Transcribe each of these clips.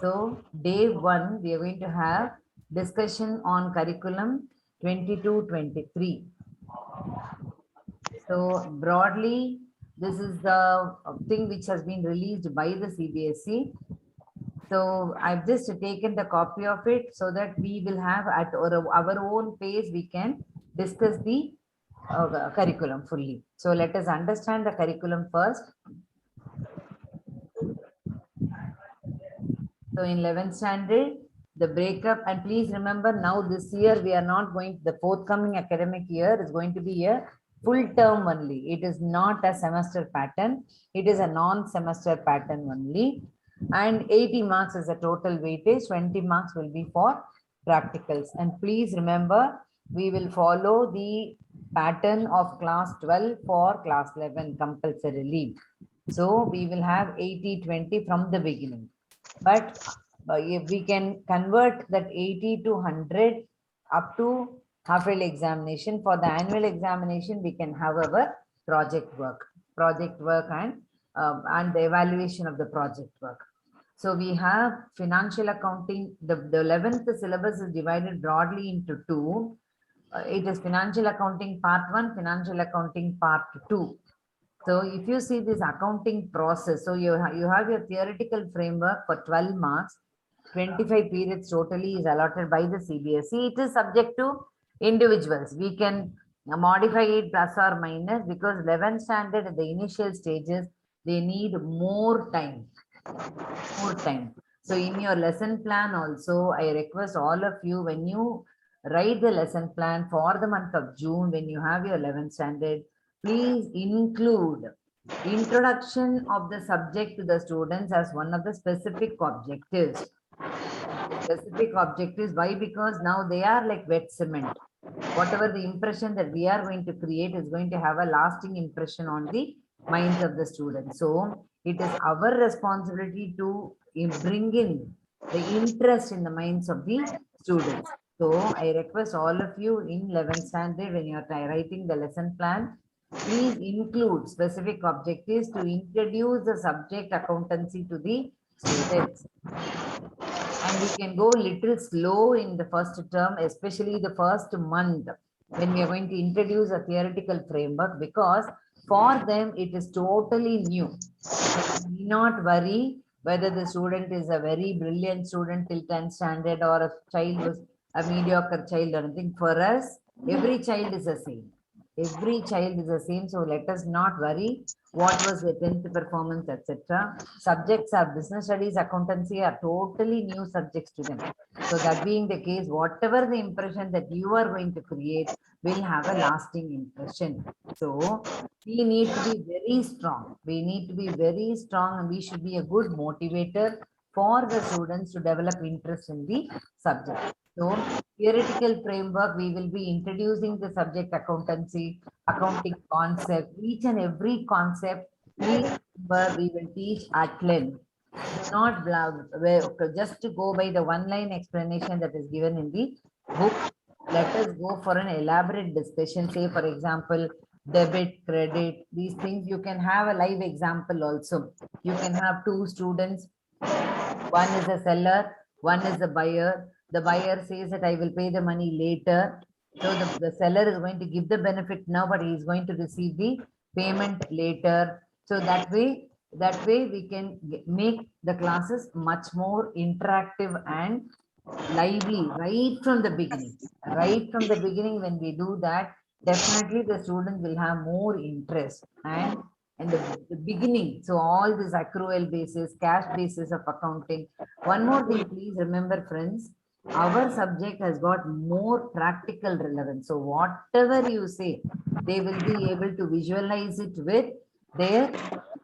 So day one, we are going to have discussion on curriculum 22-23. So broadly, this is the thing which has been released by the CBSE. So I've just taken the copy of it so that we will have at our own pace, we can discuss the curriculum fully. So let us understand the curriculum first. So in 11th standard, the breakup, and please remember now this year we are not going, the forthcoming academic year is going to be a full term only. It is not a semester pattern. It is a non-semester pattern only. And 80 marks is the total weightage, 20 marks will be for practicals. And please remember, we will follow the pattern of class 12 for class 11 compulsorily. So we will have 80-20 from the beginning. But if we can convert that 80 to 100 up to half-yearly examination, for the annual examination, we can have our project work and the evaluation of the project work. So we have financial accounting. The 11th syllabus is divided broadly into two. It is financial accounting part 1, financial accounting part 2. So if you see this accounting process, so you have your theoretical framework for 12 marks, 25 periods totally is allotted by the CBSE. It is subject to individuals. We can modify it plus or minus, because 11th standard at the initial stages, they need more time. So in your lesson plan also, I request all of you, when you write the lesson plan for the month of June, when you have your 11th standard, please include introduction of the subject to the students as one of the specific objectives. Specific objectives, why? Because now they are like wet cement. Whatever the impression that we are going to create is going to have a lasting impression on the minds of the students. So it is our responsibility to bring in the interest in the minds of the students. So I request all of you in 11th standard, when you are writing the lesson plan, please include specific objectives to introduce the subject accountancy to the students. And we can go little slow in the first term, especially the first month, when we are going to introduce a theoretical framework, because for them it is totally new. So do not worry whether the student is a very brilliant student till 10th standard or a child was a mediocre child or anything. For us, every child is the same. Every child is the same. So let us not worry what was the 10th performance, etc. Subjects are business studies, accountancy are totally new subjects to them. So that being the case, whatever the impression that you are going to create will have a lasting impression. So we need to be very strong. We need to be very strong, and we should be a good motivator for the students to develop interest in the subject. So theoretical framework, we will be introducing the subject accountancy, accounting concept, each and every concept, please remember, we will teach at length. Do not just to go by the one-line explanation that is given in the book. Let us go for an elaborate discussion. Say, for example, debit, credit, these things. You can have a live example also. You can have two students. One is a seller, one is the buyer. The buyer says that I will pay the money later. So the seller is going to give the benefit now, but he is going to receive the payment later. So that way we can make the classes much more interactive and lively right from the beginning. Right from the beginning, when we do that, definitely the students will have more interest. And the beginning, so all this accrual basis, cash basis of accounting. One more thing, please remember, friends, our subject has got more practical relevance. So whatever you say, they will be able to visualize it with their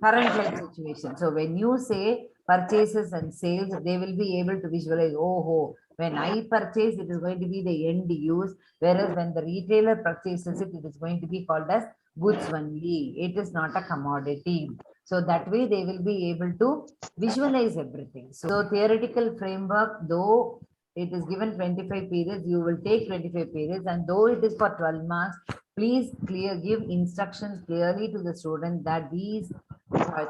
current life situation. So when you say purchases and sales, they will be able to visualize, oh, when I purchase, it is going to be the end use, whereas when the retailer purchases it, it is going to be called as goods only. It is not a commodity. So that way they will be able to visualize everything. So theoretical framework, though it is given 25 periods, you will take 25 periods, and though it is for 12 marks, please give instructions clearly to the student that these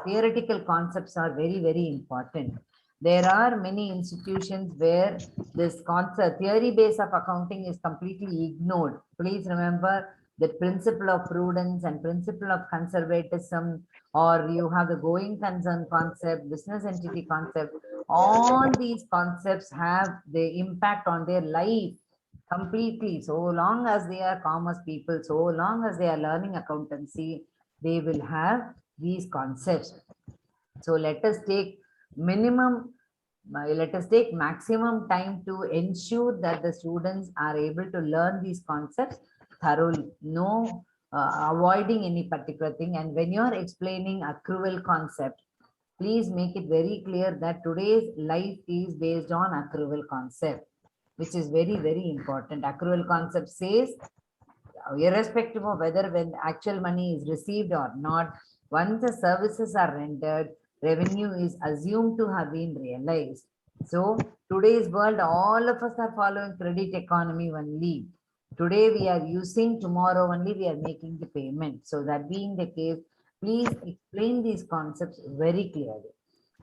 theoretical concepts are very, very important. There are many institutions where this concept, theory base of accounting is completely ignored. Please remember that principle of prudence and principle of conservatism, or you have the going concern concept, business entity concept, all these concepts have the impact on their life completely. So long as they are commerce people, so long as they are learning accountancy, they will have these concepts. So let us take minimum, let us take maximum time to ensure that the students are able to learn these concepts thoroughly. No avoiding any particular thing. And when you are explaining accrual concept, please make it very clear that today's life is based on accrual concept, which is very, very important. Accrual concept says, irrespective of whether when actual money is received or not, once the services are rendered, revenue is assumed to have been realized. So today's world, all of us are following credit economy only. Today we are using, tomorrow only we are making the payment. So that being the case, please explain these concepts very clearly.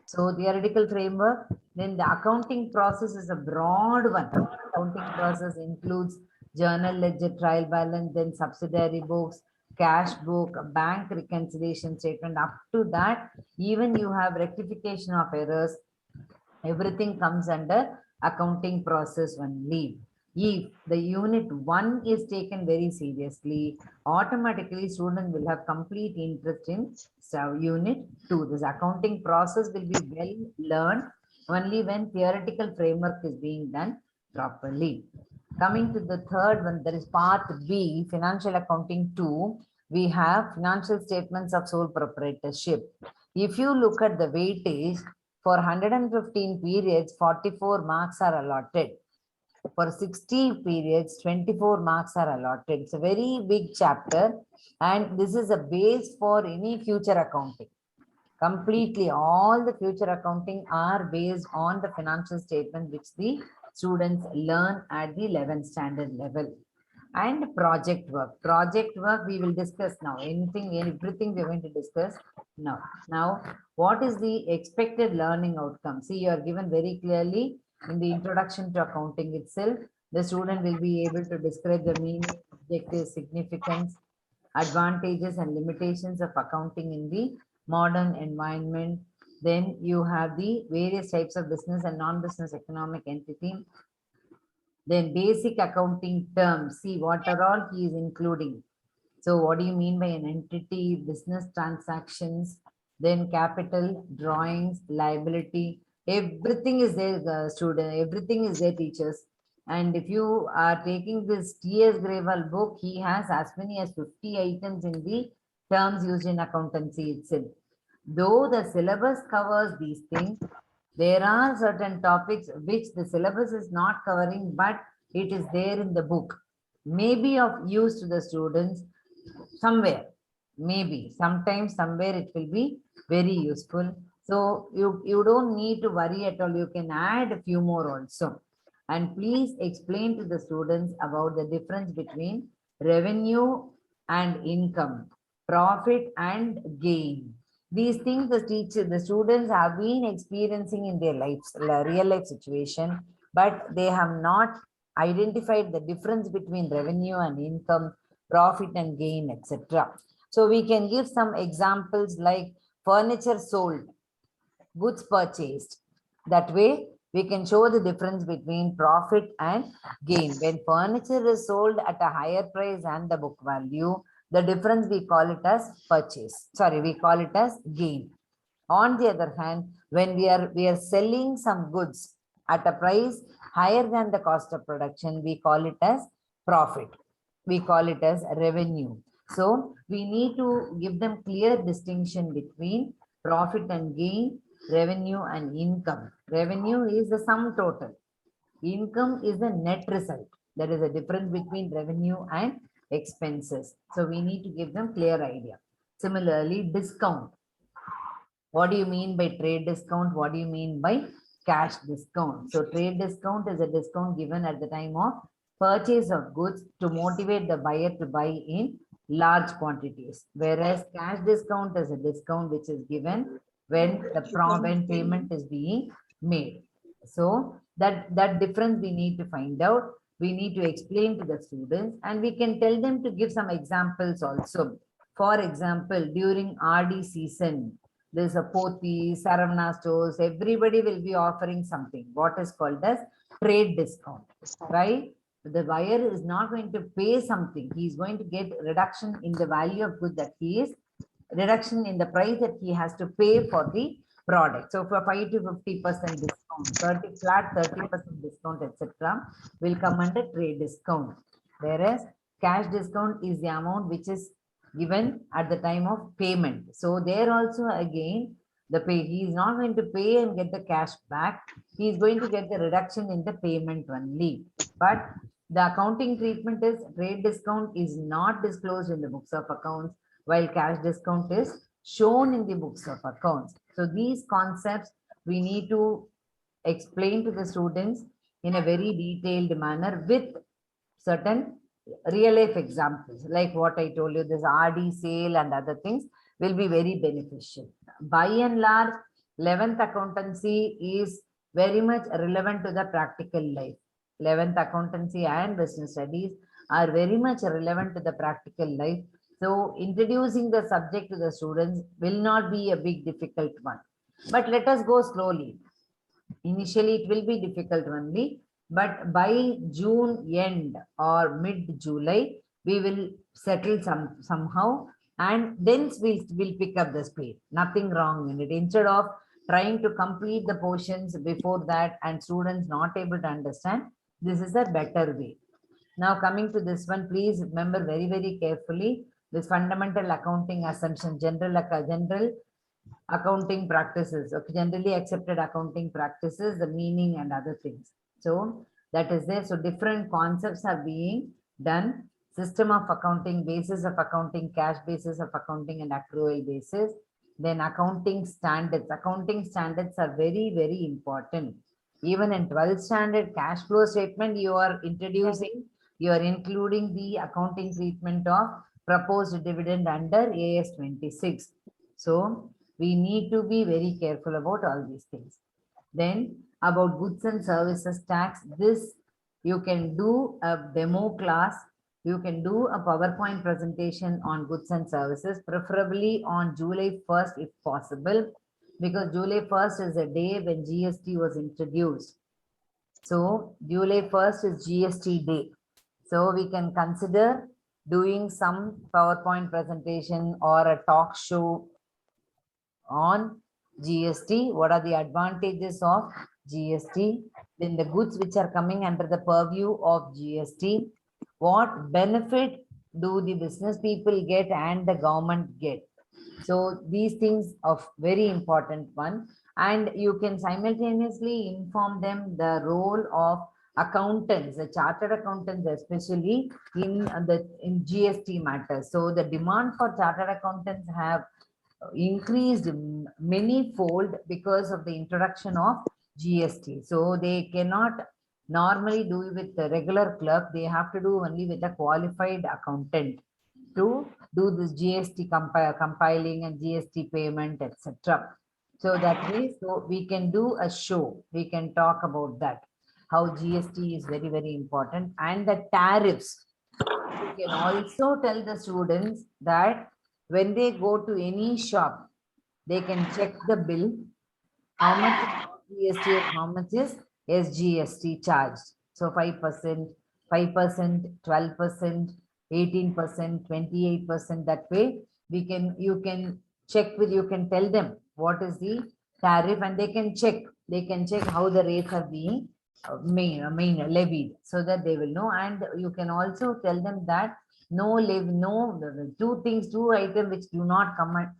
So theoretical framework, then the accounting process is a broad one. Accounting process includes journal ledger, trial balance, then subsidiary books, cash book, bank reconciliation statement. Up to that, even you have rectification of errors. Everything comes under accounting process only. If the unit 1 is taken very seriously, automatically student will have complete interest in unit 2. This accounting process will be well learned only when theoretical framework is being done properly. Coming to the third one, that is part B, financial accounting 2. We have financial statements of sole proprietorship. If you look at the weightage, for 115 periods, 44 marks are allotted. For 60 periods, 24 marks are allotted. It's a very big chapter, and this is a base for any future accounting. Completely, all the future accounting are based on the financial statement which the students learn at the 11th standard level. And project work. Project work we will discuss now. Everything we're going to discuss now. Now, what is the expected learning outcome? See, you are given very clearly in the introduction to accounting itself. The student will be able to describe the meaning, objective, significance, advantages and limitations of accounting in the modern environment. Then you have the various types of business and non-business economic entity. Then basic accounting terms, see what are all he is including. So what do you mean by an entity, business transactions, then capital, drawings, liability, everything is there, student, everything is there, teachers. And if you are taking this T.S. Grewal book, he has as many as 50 items in the terms used in accountancy itself. Though the syllabus covers these things, there are certain topics which the syllabus is not covering, but it is there in the book. Maybe of use to the students somewhere, maybe sometimes somewhere it will be very useful. So you don't need to worry at all. You can add a few more also. And please explain to the students about the difference between revenue and income, profit and gain. These things the students have been experiencing in their lives, real life situation, but they have not identified the difference between revenue and income, profit and gain, etc. So we can give some examples like furniture sold, goods purchased. That way we can show the difference between profit and gain. When furniture is sold at a higher price than the book value, the difference we call it as purchase. Sorry, we call it as gain. On the other hand, when we are selling some goods at a price higher than the cost of production, we call it as profit. We call it as revenue. So we need to give them clear distinction between profit and gain, revenue and income. Revenue is the sum total. Income is the net result. There is a difference between revenue and expenses. So we need to give them clear idea. Similarly, discount. What do you mean by trade discount? What do you mean by cash discount? So trade discount is a discount given at the time of purchase of goods to motivate the buyer to buy in large quantities. Whereas cash discount is a discount which is given when the when payment is being made. So that difference we need to find out. We need to explain to the students, and we can tell them to give some examples also. For example, during RD season, there's a Poti, Saravana stores, everybody will be offering something, what is called as trade discount, right? The buyer is not going to pay something. He is going to get reduction in the value of good that he is, reduction in the price that he has to pay for the product. So for 5 to 50% discount, 30 flat 30% discount, etc., will come under trade discount. Whereas cash discount is the amount which is given at the time of payment. So there also again, the pay, he is not going to pay and get the cash back. He is going to get the reduction in the payment only. But the accounting treatment is trade discount is not disclosed in the books of accounts, while cash discount is shown in the books of accounts. So these concepts we need to explain to the students in a very detailed manner with certain real life examples, like what I told you, this RD sale and other things will be very beneficial. By and large, 11th accountancy is very much relevant to the practical life. 11th accountancy and business studies are very much relevant to the practical life. So introducing the subject to the students will not be a big difficult one. But let us go slowly. Initially, it will be difficult only, but by June end or mid-July, we will settle somehow, and then we'll pick up the speed. Nothing wrong in it. Instead of trying to complete the portions before that and students not able to understand, this is a better way. Now coming to this one, please remember very, very carefully this fundamental accounting assumption, general accounting practices, okay, generally accepted accounting practices, the meaning and other things. So that is there. So different concepts are being done. System of accounting, basis of accounting, cash basis of accounting and accrual basis. Then accounting standards. Accounting standards are very, very important. Even in 12th standard cash flow statement, you are introducing, you are including the accounting treatment of proposed dividend under AS 26. So we need to be very careful about all these things. Then about goods and services tax, this you can do a demo class, you can do a PowerPoint presentation on goods and services, preferably on July 1st if possible, because July 1st is a day when GST was introduced. So July 1st is GST day. So we can consider doing some PowerPoint presentation or a talk show on GST. What are the advantages of GST? Then the goods which are coming under the purview of GST. What benefit do the business people get and the government get? So these things of very important one. And you can simultaneously inform them the role of accountants, the chartered accountants, especially in GST matters. So the demand for chartered accountants have increased many-fold because of the introduction of GST. So they cannot normally do it with the regular clerk. They have to do only with a qualified accountant to do this GST compiling and GST payment, etc. So that way, so we can do a show. We can talk about that, how GST is very, very important, and the tariffs. You can also tell the students that when they go to any shop, they can check the bill, how much is GST and how much is SGST charged. So 5%, 5%, 12%, 18%, 28%. That way, you can check with, you can tell them what is the tariff, and they can check how the rates are being levied, so that they will know. And you can also tell them that no two items which do not come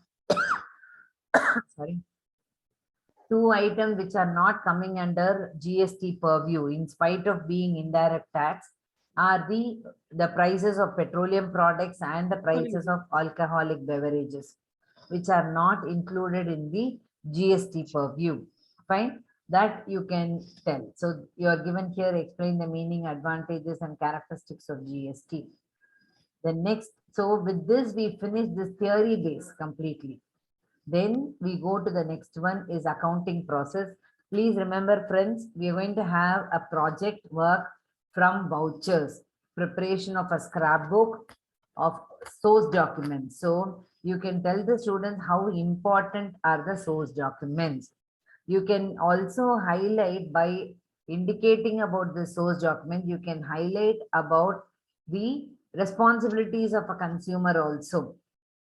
sorry, two items which are not coming under GST purview, in spite of being indirect tax, are the prices of petroleum products and the prices of alcoholic beverages, which are not included in the GST purview. Fine, that you can tell. So you are given here, explain the meaning, advantages and characteristics of GST. The next, so with this we finish this theory base completely. Then we go to the next one is accounting process. Please remember, friends, we are going to have a project work from vouchers, preparation of a scrapbook of source documents. So you can tell the students how important are the source documents. You can also highlight by indicating about the source document, you can highlight about the responsibilities of a consumer also.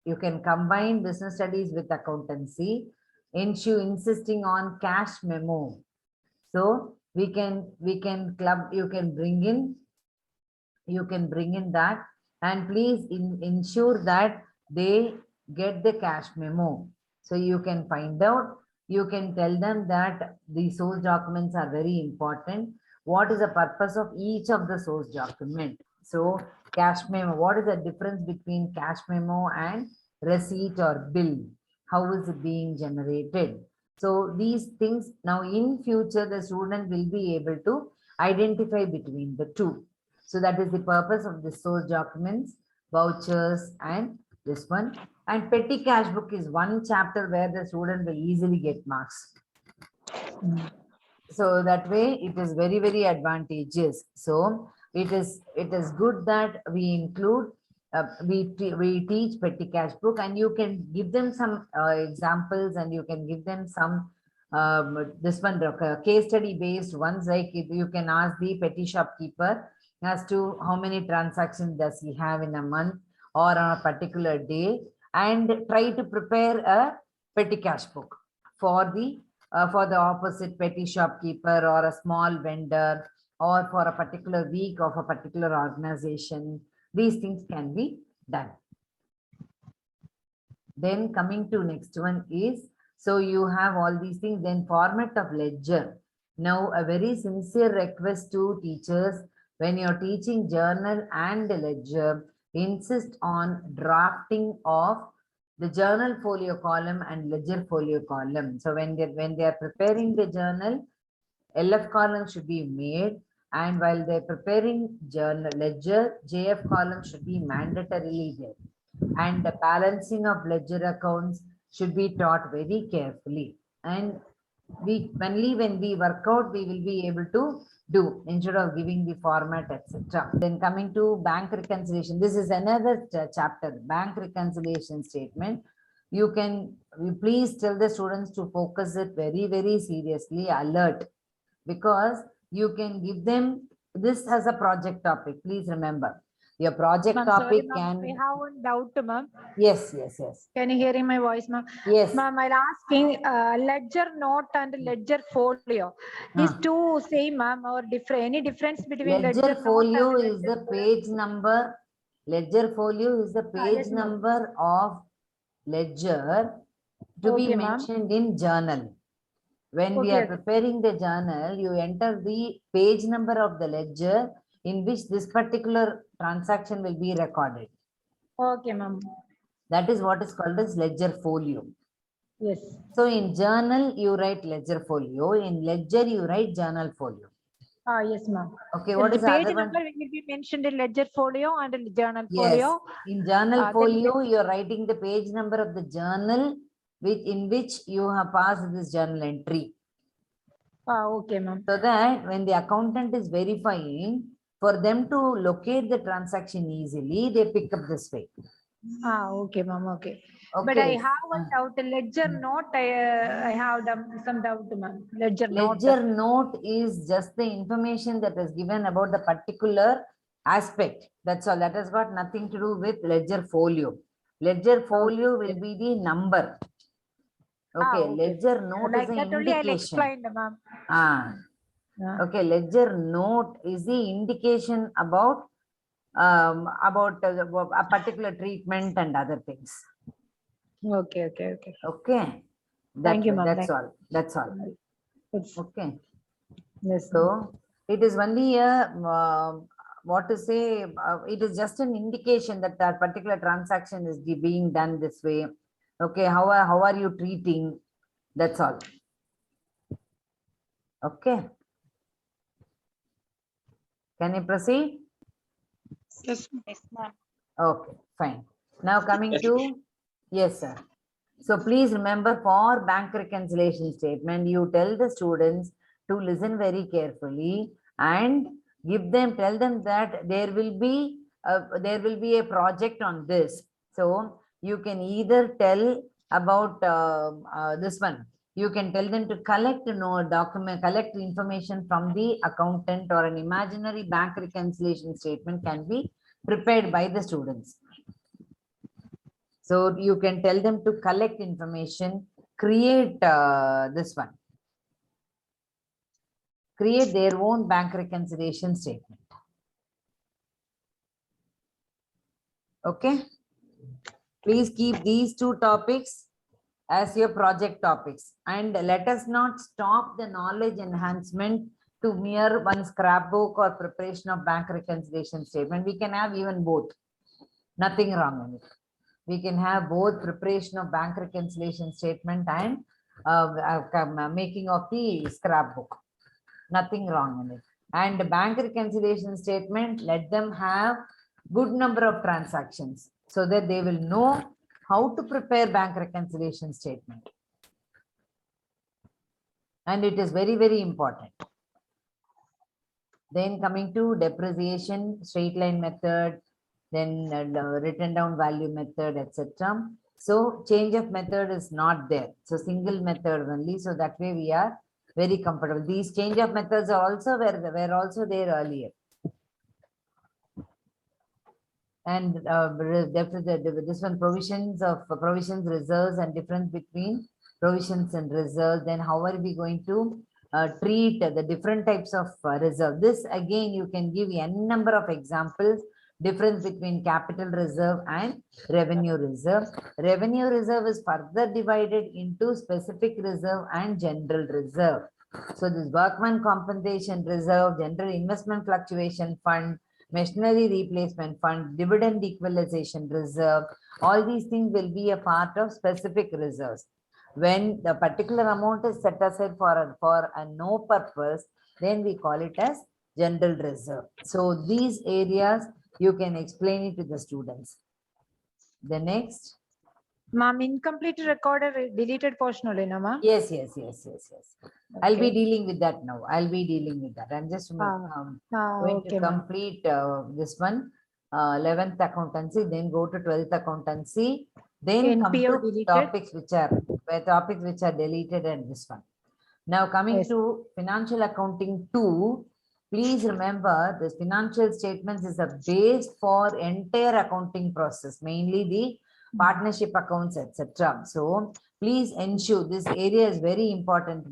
You can combine business studies with accountancy, ensure insisting on cash memo. So we can club, you can bring in that, and please ensure that they get the cash memo. So you can find out, you can tell them that the source documents are very important. What is the purpose of each of the source document? So cash memo, what is the difference between cash memo and receipt or bill? How is it being generated? So these things, now in future, the student will be able to identify between the two. So that is the purpose of the source documents, vouchers, and this one. And petty cash book is one chapter where the student will easily get marks. So that way it is very, very advantageous. So it is good that we include, we teach petty cash book, and you can give them some examples, and you can give them some this one case study based ones, like if you can ask the petty shopkeeper as to how many transactions does he have in a month or on a particular day, and try to prepare a petty cash book for the opposite petty shopkeeper or a small vendor, or for a particular week of a particular organization. These things can be done. Then coming to next one is, so you have all these things, then format of ledger. Now a very sincere request to teachers, when you're teaching journal and ledger, insist on drafting of the journal folio column and ledger folio column. So when they are preparing the journal, LF column should be made, and while they're preparing journal ledger, JF column should be mandatorily there. And the balancing of ledger accounts should be taught very carefully. And we only when we work out, we will be able to do, instead of giving the format, etc. Then coming to bank reconciliation, this is another chapter, bank reconciliation statement. You please tell the students to focus it very, very seriously, alert, because you can give them this as a project topic. Please remember, your project topic can. I have one doubt, ma'am. Yes. Can you hear in my voice, ma'am? Yes. Ma'am, I'll asking ledger note and ledger folio. These two same, ma'am, or different? Any difference between ledger folio note and is the page number. Ledger folio is the page yes, number of ledger to be mentioned in journal. When we are preparing the journal, you enter the page number of the ledger in which this particular transaction will be recorded. Okay, ma'am. That is what is called as ledger folio. Yes. So in journal, you write ledger folio. In ledger, you write journal folio. Yes, ma'am. Okay, what is the page other number one? will be mentioned in ledger folio and in journal Yes. folio. In journal folio, you are writing the page number of the journal in which you have passed this journal entry. Okay, ma'am. So that when the accountant is verifying, for them to locate the transaction easily, they pick up this way. Okay, ma'am. Okay. But I have one doubt. Ledger note, I have some doubt, ma'am. Ledger note is just the information that is given about the particular aspect. That's all. That has got nothing to do with ledger folio. Ledger folio will be the number. Okay, ledger note is the indication. Okay, ledger note is the indication about a particular treatment and other things. Okay. Thank you, ma'am. That's all. Okay. Yes. So it is only a what to say, it is just an indication that that particular transaction is being done this way. Okay, how are you treating? That's all. Okay. Can you proceed? Yes, ma'am. Okay, fine. Now coming to, yes, sir. So please remember, for bank reconciliation statement, you tell the students to listen very carefully and tell them that there will be a project on this. So you can either tell about this one. You can tell them to collect collect information from the accountant, or an imaginary bank reconciliation statement can be prepared by the students. So you can tell them to collect information, create this one, create their own bank reconciliation statement. Okay. Please keep these two topics as your project topics, and let us not stop the knowledge enhancement to mere one scrapbook or preparation of bank reconciliation statement. We can have even both. Nothing wrong in it. We can have both preparation of bank reconciliation statement and making of the scrapbook. Nothing wrong in it. And the bank reconciliation statement, let them have good number of transactions so that they will know how to prepare bank reconciliation statement. And it is very, very important. Then coming to depreciation, straight line method, then written down value method, etc. So change of method is not there. So single method only. So that way we are very comfortable. These change of methods are also were also there earlier. And this one, provisions, reserves, and difference between provisions and reserves. Then how are we going to treat the different types of reserve? This again, you can give n number of examples. Difference between capital reserve and revenue reserve. Revenue reserve is further divided into specific reserve and general reserve. So this workman compensation reserve, general investment fluctuation fund, machinery replacement fund, dividend equalization reserve, all these things will be a part of specific reserves. When the particular amount is set aside for a no purpose, then we call it as general reserve. So these areas you can explain it to the students. The next. Ma'am, incomplete record or deleted portion only, no, ma'am? Yes. Okay. I'll be dealing with that now. I'm just going to complete this one, 11th accountancy, then go to 12th accountancy, then come to topics which are deleted, and this one. Now coming to financial accounting 2, please remember this financial statements is a base for entire accounting process, mainly the partnership accounts, etc. So please ensure this area is very important.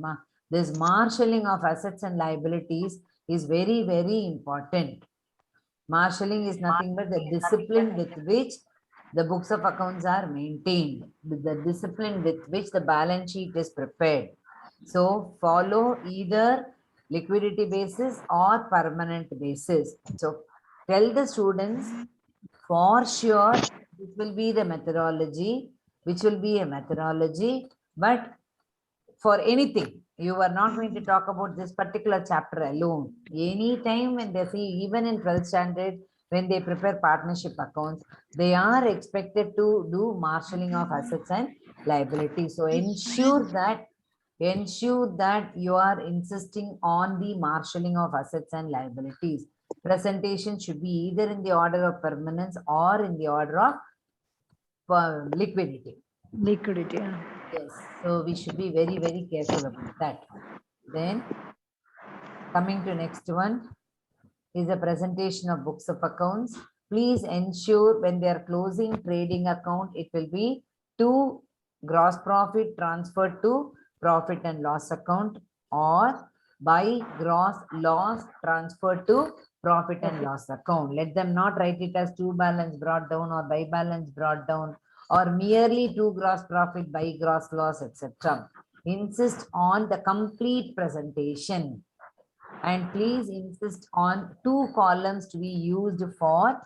This marshalling of assets and liabilities is very, very important. Marshalling is nothing but the discipline with which the books of accounts are maintained, the discipline with which the balance sheet is prepared. So follow either liquidity basis or permanent basis. So tell the students for sure this will be the methodology, which will be a methodology, but for anything, you are not going to talk about this particular chapter alone. Anytime when they see, even in 12th standard, when they prepare partnership accounts, they are expected to do marshalling of assets and liabilities. So ensure that you are insisting on the marshalling of assets and liabilities. Presentation should be either in the order of permanence or in the order of liquidity. Yes, so we should be very, very careful about that. Then coming to next one is a presentation of books of accounts. Please ensure when they are closing trading account, it will be to gross profit transferred to profit and loss account, or by gross loss transferred to profit and loss account. Let them not write it as to balance brought down or by balance brought down, or merely to gross profit by gross loss, etc. Insist on the complete presentation, and please insist on 2 columns to be used for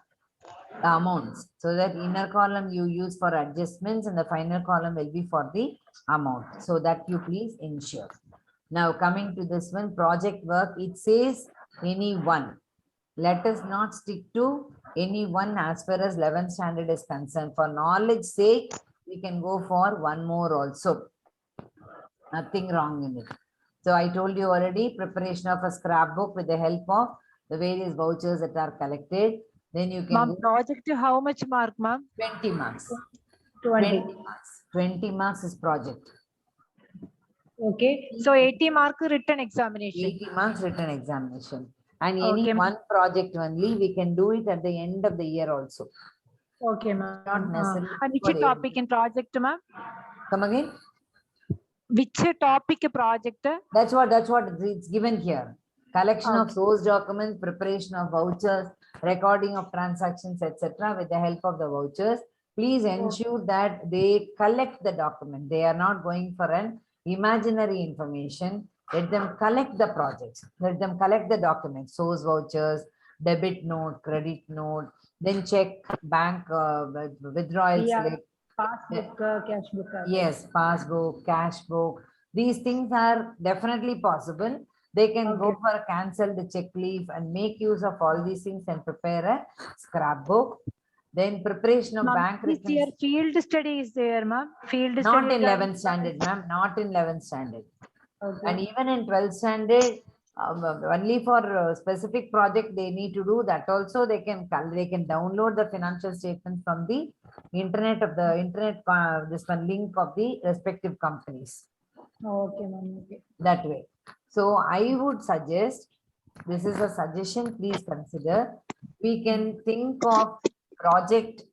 amounts, so that inner column you use for adjustments and the final column will be for the amount. So that you please ensure. Now coming to this one, project work, it says any one. Let us not stick to any one as far as 11th standard is concerned. For knowledge sake, we can go for one more also. Nothing wrong in it. So I told you already, preparation of a scrapbook with the help of the various vouchers that are collected. Then you can Ma'am, do project how much mark, ma'am? 20 marks. 20. 20 marks. 20 marks is project. Okay. So 80 mark written examination. 80 marks written examination. And any Okay. one project only, we can do it at the end of the year also. Okay, ma'am. Not necessarily And for which topic in project, ma'am? Come again? Which topic project? That's what it's given here. Collection of Okay. source documents, preparation of vouchers, recording of transactions, etc. with the help of the vouchers. Please ensure that they collect the document. They are not going for an imaginary information. Let them collect the projects. Let them collect the documents, source vouchers, debit note, credit note, then check bank withdrawal Yeah. slip. Passbook, cash book. Yes, passbook, cash book. These things are definitely possible. They can go Okay. for a cancel the check leaf and make use of all these things and prepare a scrapbook. Then preparation of Ma'am, bank this returns. year field study is there, ma'am. Field Not study. in 11th standard, ma'am. Not in 11th standard. And Okay. even in 12th standard, only for specific project they need to do that. Also, they can download the financial statement from the internet of the internet. This one link of the respective companies. Okay, ma'am. Okay. That way. So I would suggest, this is a suggestion, please consider. We can think of project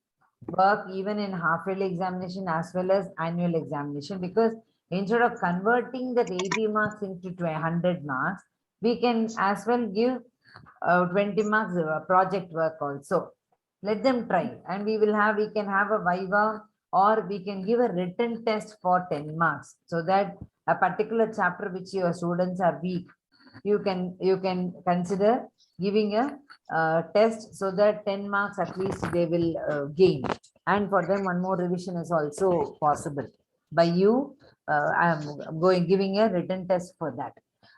work even in half-yearly examination as well as annual examination, because instead of converting that 80 marks into 100 marks, we can as well give 20 marks project work also. Let them try, and we can have a viva, or we can give a written test for 10 marks, so that a particular chapter which your students are weak, you can consider giving a test, so that 10 marks at least they will gain. And for them, one more revision is also possible by you. I'm giving a written test for that.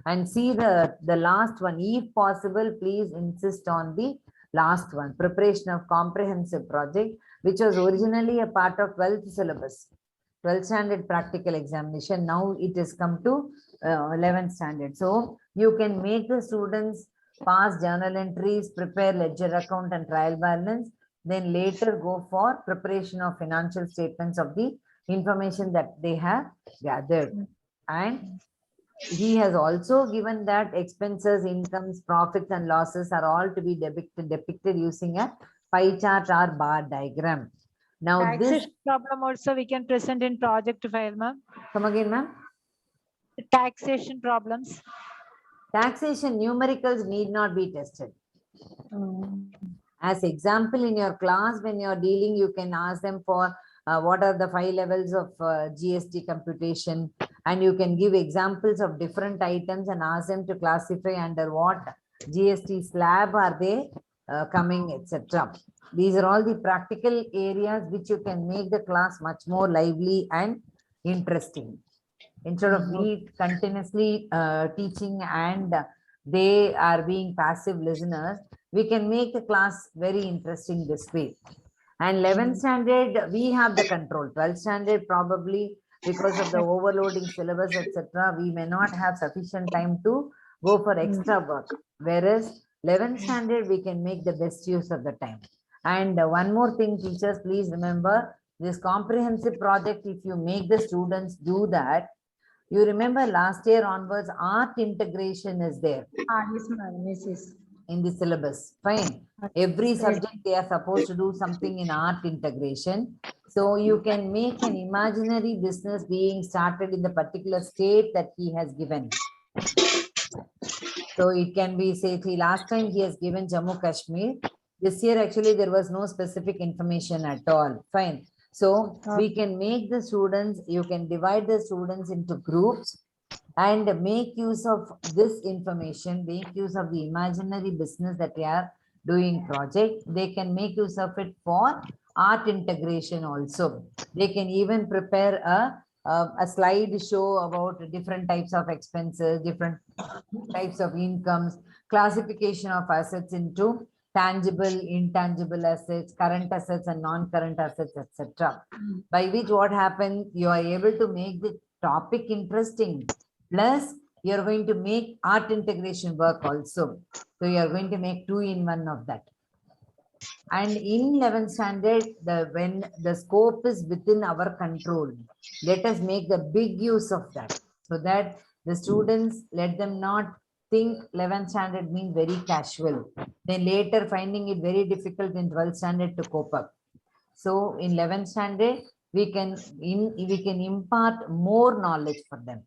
And see the last one, if possible, please insist on the last one, preparation of comprehensive project, which was originally a part of 12th syllabus, 12th standard practical examination. Now it has come to 11th standard. So you can make the students pass journal entries, prepare ledger account and trial balance, then later go for preparation of financial statements of the information that they have gathered. And he has also given that expenses, incomes, profits and losses are all to be depicted using a pie chart or bar diagram. Now Taxation problem also we can present in project file, ma'am. Come again, ma'am. Taxation problems. Taxation numericals need not be tested. As example in your class, when you're dealing, you can ask them for what are the 5 levels of GST computation, and you can give examples of different items and ask them to classify under what GST slab are they coming, etc. These are all the practical areas which you can make the class much more lively and interesting. Instead of we continuously teaching and they are being passive listeners, we can make the class very interesting this way. And 11th standard, we have the control. 12th standard, probably because of the overloading syllabus, etc., we may not have sufficient time to go for extra work. Whereas 11th standard, we can make the best use of the time. And one more thing, teachers, please remember this comprehensive project. If you make the students do that, you remember last year onwards, art integration is there. Yes, ma'am. Yes. In the syllabus. Fine. Every subject they are supposed to do something in art integration. So you can make an imaginary business being started in the particular state that he has given. So it can be, say, last time he has given Jammu Kashmir. This year, actually, there was no specific information at all. Fine. So we can make the students, you can divide the students into groups and make use of this information, make use of the imaginary business that they are doing project. They can make use of it for art integration also. They can even prepare a slide show about different types of expenses, different types of incomes, classification of assets into tangible, intangible assets, current assets and non-current assets, etc. By which what happens, you are able to make the topic interesting. Plus, you are going to make art integration work also. So you are going to make 2-in-1 of that. And in 11th standard, when the scope is within our control, let us make the big use of that, so that the students, let them not think 11th standard means very casual. Then later finding it very difficult in 12th standard to cope up. So in 11th standard, we can impart more knowledge for them.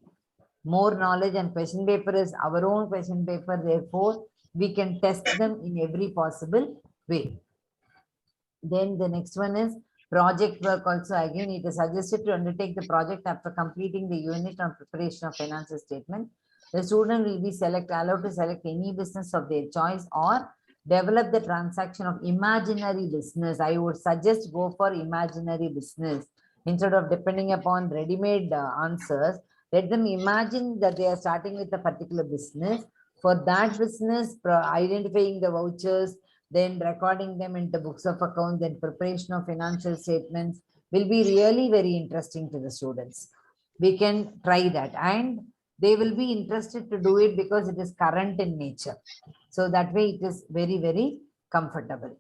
More knowledge, and question paper is our own question paper. Therefore, we can test them in every possible way. Then the next one is project work also. Again, it is suggested to undertake the project after completing the unit on preparation of financial statement. The student will be allowed to select any business of their choice or develop the transaction of imaginary business. I would suggest go for imaginary business instead of depending upon ready-made answers. Let them imagine that they are starting with a particular business. For that business, identifying the vouchers, then recording them into books of accounts, then preparation of financial statements will be really very interesting to the students. We can try that, and they will be interested to do it because it is current in nature. So that way it is very, very comfortable.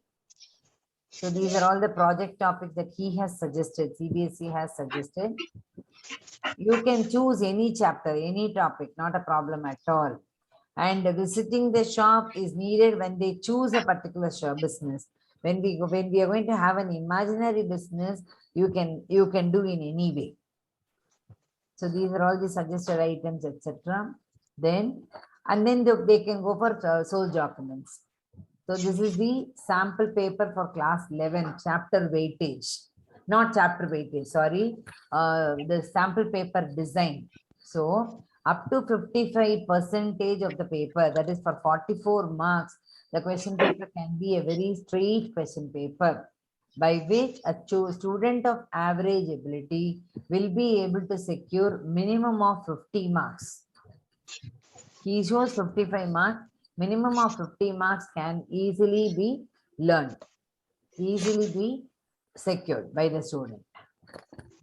So these are all the project topics that he has suggested, CBSE has suggested. You can choose any chapter, any topic, not a problem at all. And visiting the shop is needed when they choose a particular shop business. When we are going to have an imaginary business, you can do in any way. So these are all the suggested items, etc. Then they can go for source documents. So this is the sample paper for class 11, chapter weightage, not chapter weightage, sorry, the sample paper design. So up to 55% of the paper, that is for 44 marks, the question paper can be a very straight question paper, by which a student of average ability will be able to secure minimum of 50 marks. He shows 55 marks. Minimum of 50 marks can easily be learned, easily be secured by the student.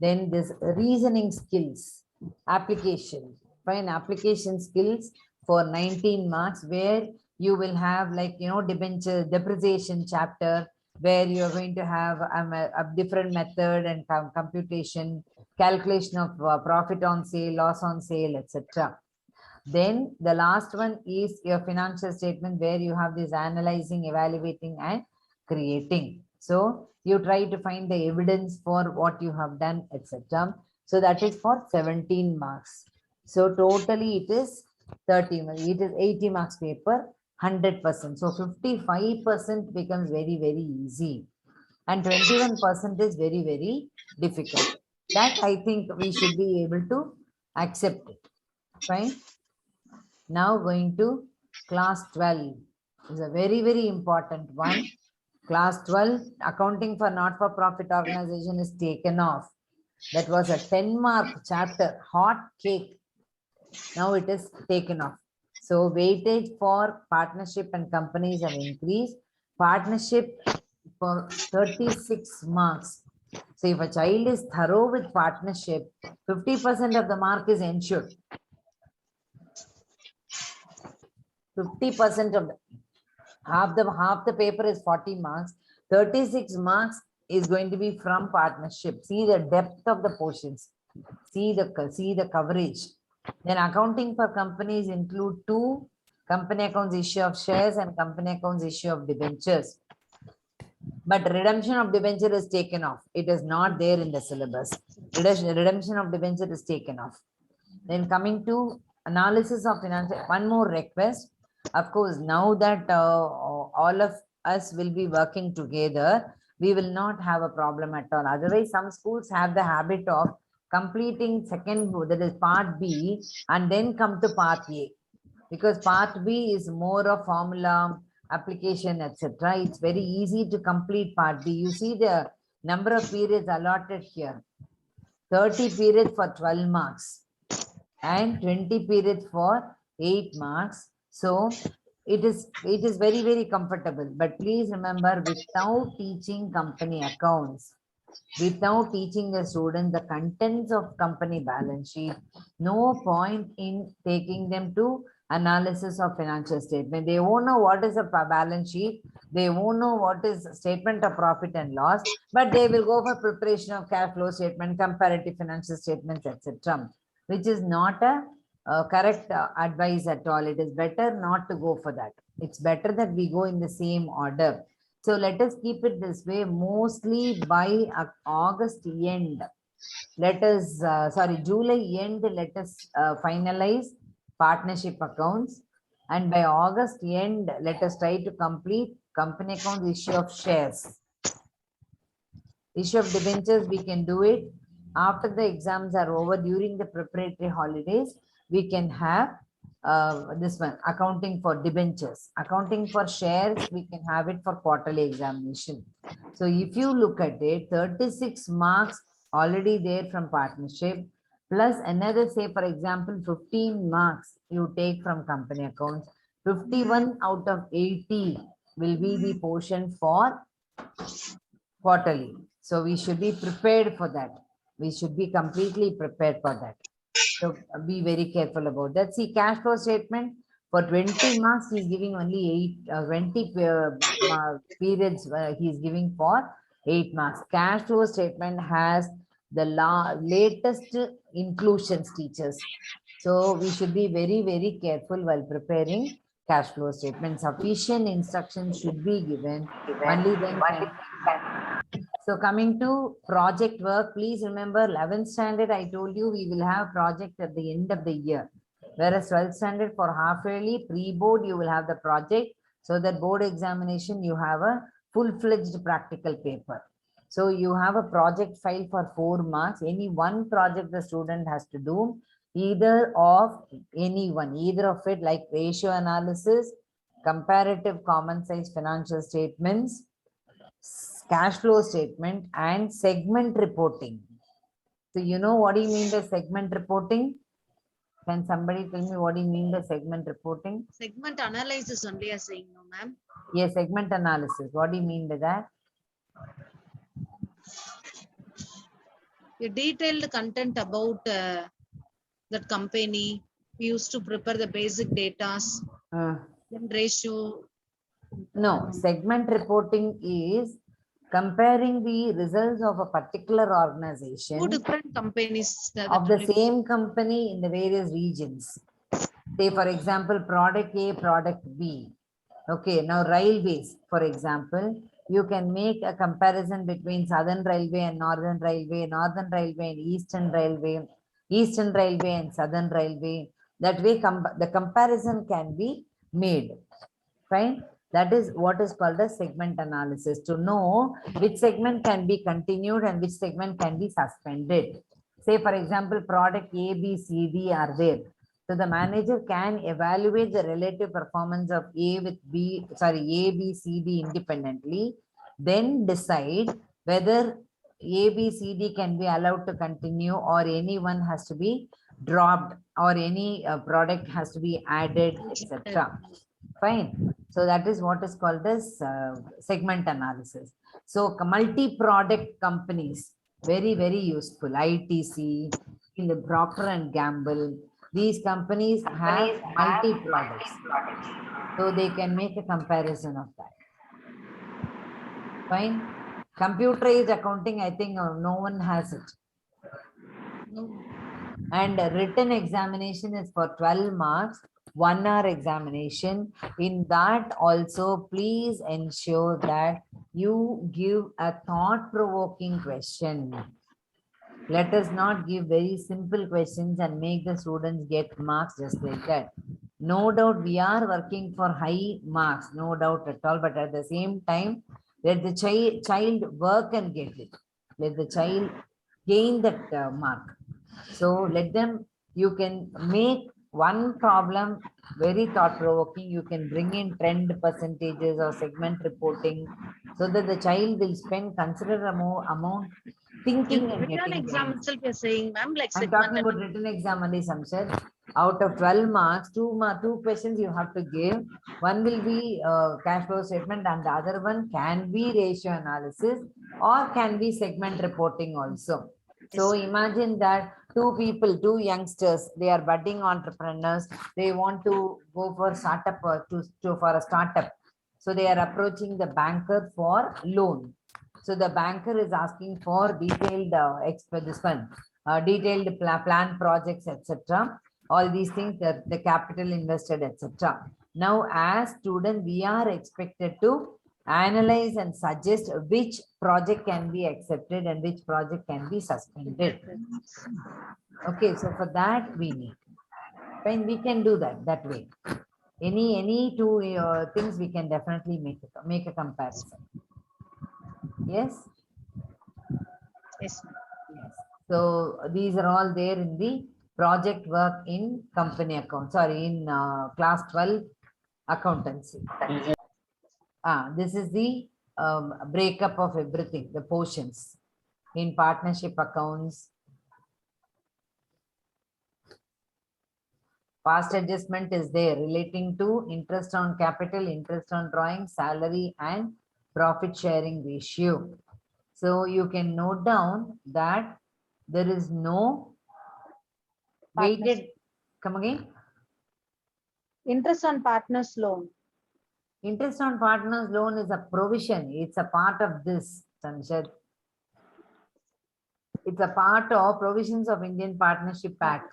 Then this reasoning skills, application, fine, application skills for 19 marks, where you will have, like, debenture depreciation chapter, where you are going to have a different method and computation, calculation of profit on sale, loss on sale, etc. Then the last one is your financial statement, where you have this analyzing, evaluating and creating. So you try to find the evidence for what you have done, etc. So that is for 17 marks. So totally it is 30, it is 80 marks paper, 100%. So 55% becomes very, very easy, and 21% is very, very difficult. That I think we should be able to accept it. Fine. Now going to class 12 is a very, very important one. Class 12, accounting for not-for-profit organization is taken off. That was a 10-mark chapter, hot cake. Now it is taken off. So weightage for partnership and companies have increased. Partnership for 36 marks. So if a child is thorough with partnership, 50% of the mark is ensured. 50% of the half the paper is 40 marks. 36 marks is going to be from partnership. See the depth of the portions. See the coverage. Then accounting for companies include 2 company accounts issue of shares and company accounts issue of debentures. But redemption of debenture is taken off. It is not there in the syllabus. Redemption of debenture is taken off. Then coming to analysis of financial, one more request. Of course, now that all of us will be working together, we will not have a problem at all. Otherwise, some schools have the habit of completing second, that is part B, and then come to part A. Because part B is more of formula, application, etc. It's very easy to complete part B. You see the number of periods allotted here. 30 periods for 12 marks and 20 periods for 8 marks. So it is very, very comfortable. But please remember, without teaching company accounts, without teaching the student the contents of company balance sheet, no point in taking them to analysis of financial statement. They won't know what is a balance sheet. They won't know what is statement of profit and loss, but they will go for preparation of cash flow statement, comparative financial statements, etc., which is not a correct advice at all. It is better not to go for that. It's better that we go in the same order. So let us keep it this way. Mostly by August end, let us, sorry, July end, let us finalize partnership accounts. And by August end, let us try to complete company account issue of shares. Issue of debentures, we can do it after the exams are over. During the preparatory holidays, we can have this one, accounting for debentures. Accounting for shares, we can have it for quarterly examination. So if you look at it, 36 marks already there from partnership, plus another, say for example, 15 marks you take from company accounts. 51 out of 80 will be the portion for quarterly. So we should be prepared for that. We should be completely prepared for that. So be very careful about that. See, cash flow statement for 20 marks, he's giving only 20 periods he's giving for 8 marks. Cash flow statement has the latest inclusions, teachers. So we should be very, very careful while preparing cash flow statement. Sufficient instructions should be given. Only then can. So coming to project work, please remember 11th standard, I told you we will have project at the end of the year. Whereas 12th standard for half yearly, pre-board, you will have the project. So that board examination, you have a full-fledged practical paper. So you have a project file for 4 marks. Any one project the student has to do, either of any one, either of it, like ratio analysis, comparative common size financial statements, cash flow statement, and segment reporting. So you know what do you mean by segment reporting? Can somebody tell me what do you mean by segment reporting? Segment analysis only you are saying, no, ma'am? Yes, segment analysis. What do you mean by that? A detailed content about that company. We used to prepare the basic data, then ratio. No, segment reporting is comparing the results of a particular organization. 2 different companies Of the same company in the various regions. Say, for example, product A, product B. Okay, now railways, for example, you can make a comparison between Southern Railway and Northern Railway, Northern Railway and Eastern Railway, Eastern Railway and Southern Railway. That way, the comparison can be made. Fine. That is what is called a segment analysis, to know which segment can be continued and which segment can be suspended. Say, for example, product A, B, C, D are there. So the manager can evaluate the relative performance of A with B, sorry, A, B, C, D independently, then decide whether A, B, C, D can be allowed to continue or any one has to be dropped or any product has to be added, etc. Fine. So that is what is called as segment analysis. So multi-product companies, very, very useful. ITC, in the Procter and Gamble, these companies have multi-products. So they can make a comparison of that. Fine. Computerized accounting, I think no one has it. No. And written examination is for 12 marks. 1 hour examination. In that also, please ensure that you give a thought-provoking question. Let us not give very simple questions and make the students get marks just like that. No doubt we are working for high marks, no doubt at all, but at the same time, let the child work and get it. Let the child gain that mark. So let them, you can make one problem very thought-provoking. You can bring in trend percentages or segment reporting so that the child will spend considerable amount thinking and Written getting exam the answer. itself you're saying, ma'am, like I'm talking about written exam only, Samsar. Out of 12 marks, two questions you have to give. One will be cash flow statement and the other one can be ratio analysis or can be segment reporting also. So imagine that two youngsters, they are budding entrepreneurs. They want to go for startup or for a startup. So they are approaching the banker for loan. So the banker is asking for detailed detailed plan projects, etc. All these things, the capital invested, etc. Now, as student, we are expected to analyze and suggest which project can be accepted and which project can be suspended. Okay, so for that we need. Fine, we can do that way. Any two things we can definitely make a comparison. Yes. Yes. Yes. So these are all there in the project work in company account. Sorry, in class 12 accountancy. This is the breakup of everything, the portions in partnership accounts. Past adjustment is there relating to interest on capital, interest on drawing, salary, and profit sharing ratio. So you can note down that there is no weighted. Come again. Interest on partner's loan. Interest on partner's loan is a provision. It's a part of this, Sanjay. It's a part of provisions of Indian Partnership Act.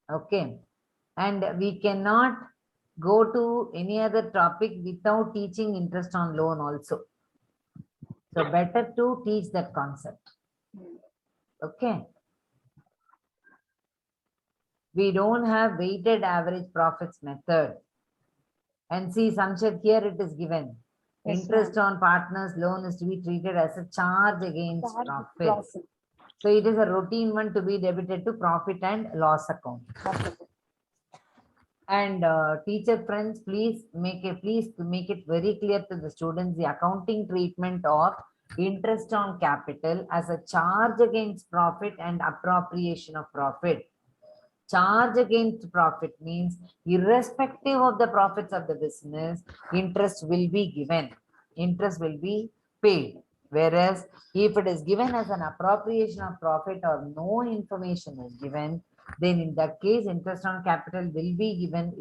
Okay. And we cannot go to any other topic without teaching interest on loan also. So better to teach that concept. Okay. We don't have weighted average profits method. And see, Samshed, here it is given. Yes, interest on partners loan is to be treated as a charge against profits. So it is a routine one to be debited to profit and loss account. And teacher friends, please make it very clear to the students the accounting treatment of interest on capital as a charge against profit and appropriation of profit. Charge against profit means irrespective of the profits of the business, interest will be given, interest will be paid. Whereas if it is given as an appropriation of profit or no information is given, then in that case interest on capital will be given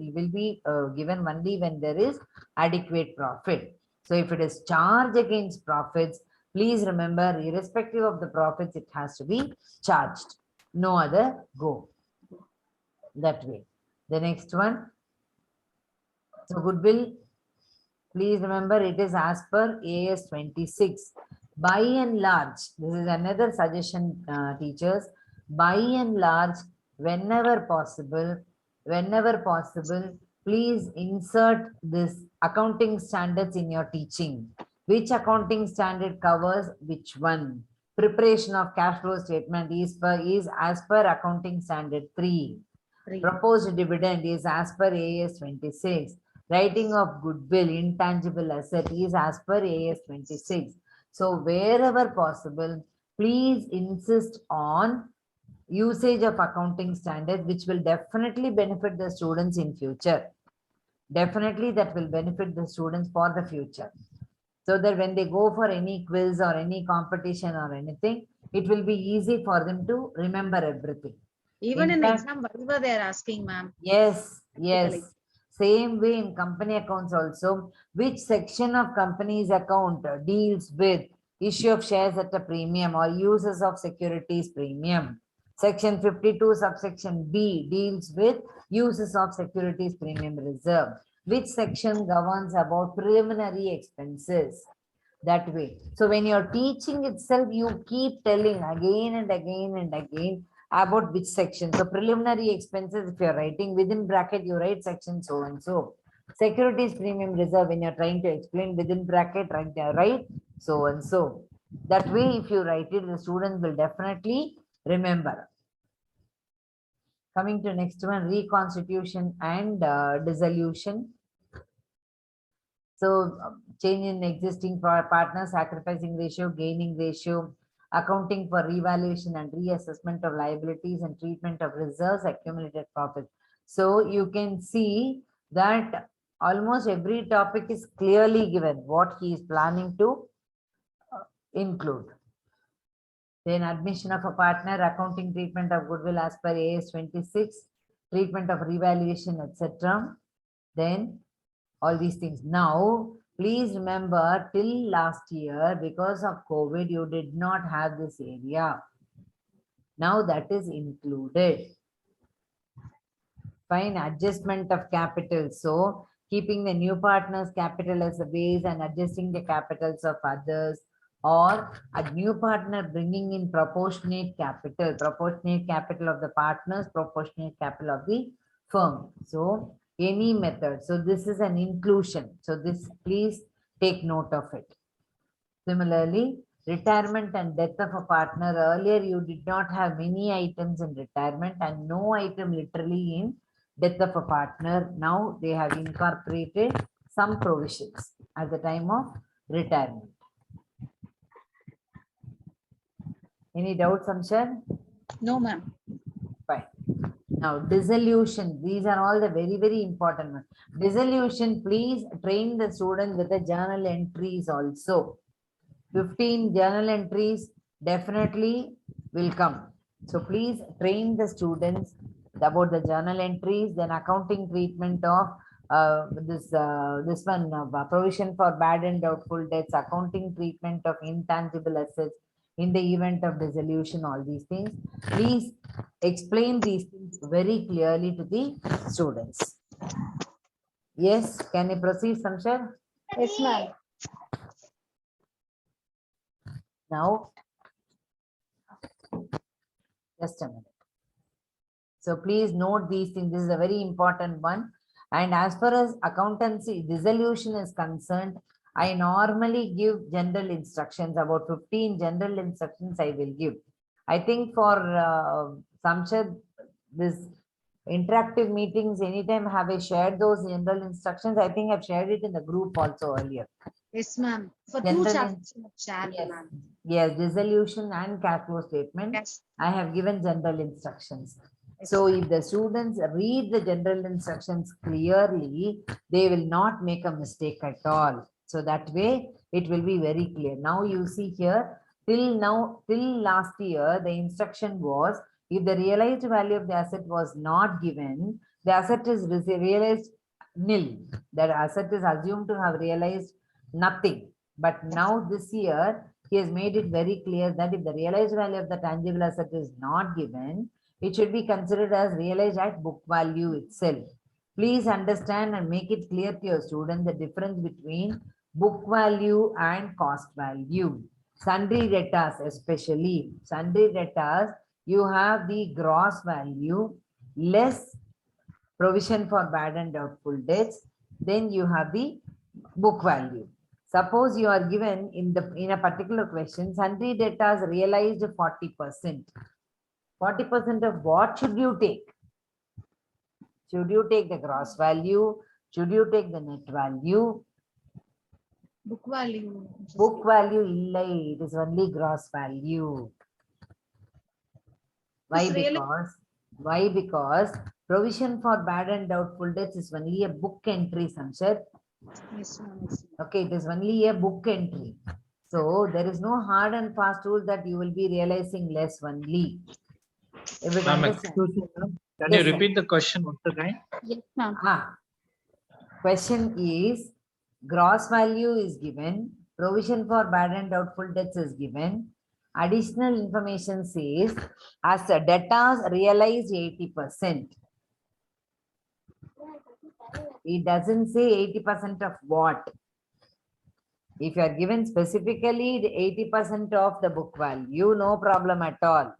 only when there is adequate profit. So if it is charge against profits, please remember, irrespective of the profits, it has to be charged. No other go. That way. The next one. So goodwill, please remember it is as per AS 26. By and large, this is another suggestion, teachers. By and large, whenever possible, please insert this accounting standards in your teaching. Which accounting standard covers which one? Preparation of cash flow statement is as per accounting standard 3. Proposed dividend is as per AS 26. Writing of goodwill, intangible asset is as per AS 26. So wherever possible, please insist on usage of accounting standards, which will definitely benefit the students in future. Definitely that will benefit the students for the future. So that when they go for any quiz or any competition or anything, it will be easy for them to remember everything. Even in exam, whatever they are asking, ma'am. Yes, yes. Same way in company accounts also. Which section of company's account deals with issue of shares at a premium or uses of securities premium? Section 52 subsection B deals with uses of securities premium reserve. Which section governs about preliminary expenses? That way. So when you're teaching itself, you keep telling again and again and again about which section. So preliminary expenses, if you're writing within bracket, you write section so and so. Securities premium reserve, when you're trying to explain within bracket, write so and so. That way, if you write it, the students will definitely remember. Coming to next one, reconstitution and dissolution. So change in existing partner, sacrificing ratio, gaining ratio, accounting for revaluation and reassessment of liabilities and treatment of reserves, accumulated profits. So you can see that almost every topic is clearly given what he is planning to include. Then admission of a partner, accounting treatment of goodwill as per AS 26, treatment of revaluation, etc. Then all these things. Now, please remember till last year, because of COVID, you did not have this area. Now that is included. Fine, adjustment of capital. So keeping the new partner's capital as a base and adjusting the capitals of others, or a new partner bringing in proportionate capital of the partners, proportionate capital of the firm. So any method. So this is an inclusion. So this, please take note of it. Similarly, retirement and death of a partner. Earlier, you did not have many items in retirement and no item literally in death of a partner. Now they have incorporated some provisions at the time of retirement. Any doubts, Amshad? No, ma'am. Fine. Now, dissolution. These are all the very, very important ones. Dissolution, please train the student with the journal entries also. 15 journal entries definitely will come. So please train the students about the journal entries, then accounting treatment of this one, provision for bad and doubtful debts, accounting treatment of intangible assets in the event of dissolution, all these things. Please explain these things very clearly to the students. Yes, can you proceed, Samshar? Yes, ma'am. Now, just a minute. So please note these things. This is a very important one. And as far as accountancy dissolution is concerned, I normally give general instructions, about 15 general instructions I will give. I think for Samshad, this interactive meetings, anytime have I shared those general instructions? I think I've shared it in the group also earlier. Yes, ma'am. For General two chapters, shared, Yes. ma'am. Yes, dissolution and cash flow statement. Yes. I have given general instructions. So if the students read the general instructions clearly, they will not make a mistake at all. So that way it will be very clear. Now you see here, till last year, the instruction was, if the realized value of the asset was not given, the asset is realized nil. That asset is assumed to have realized nothing. But now this year, he has made it very clear that if the realized value of the tangible asset is not given, it should be considered as realized at book value itself. Please understand and make it clear to your students the difference between book value and cost value. Sundry debtors, especially sundry debtors, you have the gross value less provision for bad and doubtful debts, then you have the book value. Suppose you are given in a particular question, sundry debtors realized 40%. 40% of what should you take? Should you take the gross value? Should you take the net value? Book value. Book value, it is only gross value. Why? Why? Because provision for bad and doubtful debts is only a book entry, Samshad. Yes, ma'am. Okay, it is only a book entry. So there is no hard and fast rule that you will be realizing less only. Ma'am, excuse me, ma'am. Can you repeat the question once again? Yes, ma'am. Question is, gross value is given, provision for bad and doubtful debts is given. Additional information says, as the debtors realized 80%. It doesn't say 80% of what. If you are given specifically the 80% of the book value, no problem at all.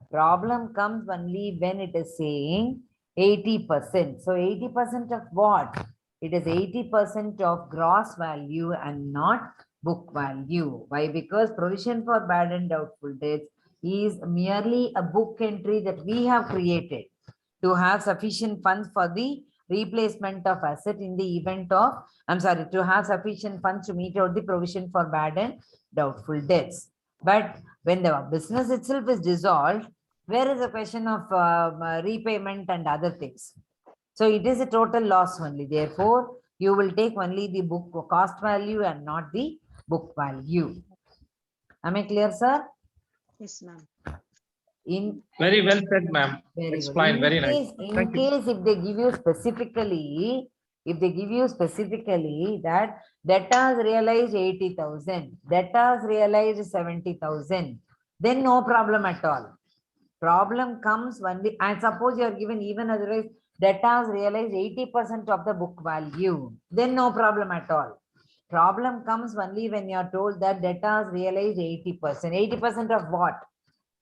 Problem comes only when it is saying 80%. So 80% of what? It is 80% of gross value and not book value. Why? Because provision for bad and doubtful debts is merely a book entry that we have created to have sufficient funds for the replacement of asset in the event of, to have sufficient funds to meet out the provision for bad and doubtful debts. But when the business itself is dissolved, where is the question of repayment and other things? So it is a total loss only. Therefore, you will take only the book cost value and not the book value. Am I clear, sir? Yes, ma'am. In Very well said, ma'am. very good. Explained very nice. In case if they give you specifically, that debtors realized 80,000, debtors realized 70,000, then no problem at all. Problem comes when the, and suppose you are given even otherwise, debtors realize 80% of the book value, then no problem at all. Problem comes only when you are told that debtors realize 80%. 80% of what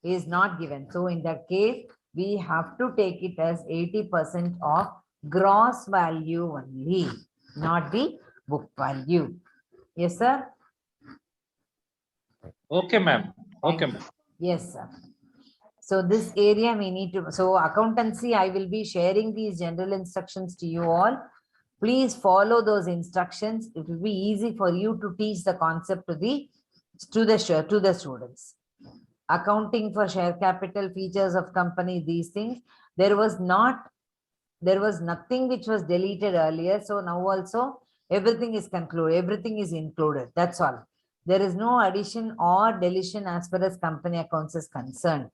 is not given. So in that case, we have to take it as 80% of gross value only, not the book value. Yes, sir? Okay, ma'am. Okay, ma'am. Yes, sir. So this area we need to, so accountancy, I will be sharing these general instructions to you all. Please follow those instructions. It will be easy for you to teach the concept to the students. Accounting for share capital, features of company, these things. There was nothing which was deleted earlier. So now also everything is concluded, everything is included. That's all. There is no addition or deletion as far as company accounts is concerned.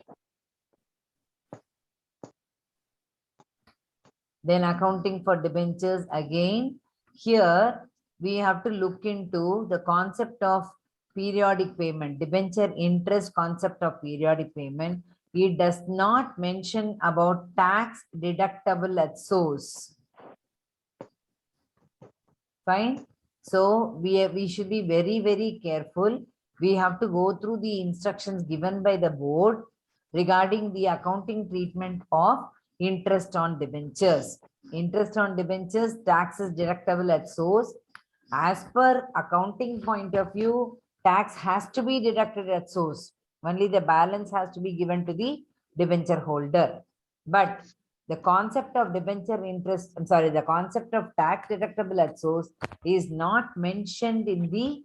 Then accounting for debentures, again, here we have to look into the concept of periodic payment, debenture interest concept of periodic payment. It does not mention about tax deductible at source. Fine. So we should be very, very careful. We have to go through the instructions given by the board regarding the accounting treatment of interest on debentures. Interest on debentures, tax is deductible at source. As per accounting point of view, tax has to be deducted at source. Only the balance has to be given to the debenture holder. But the concept of debenture interest, the concept of tax deductible at source is not mentioned in the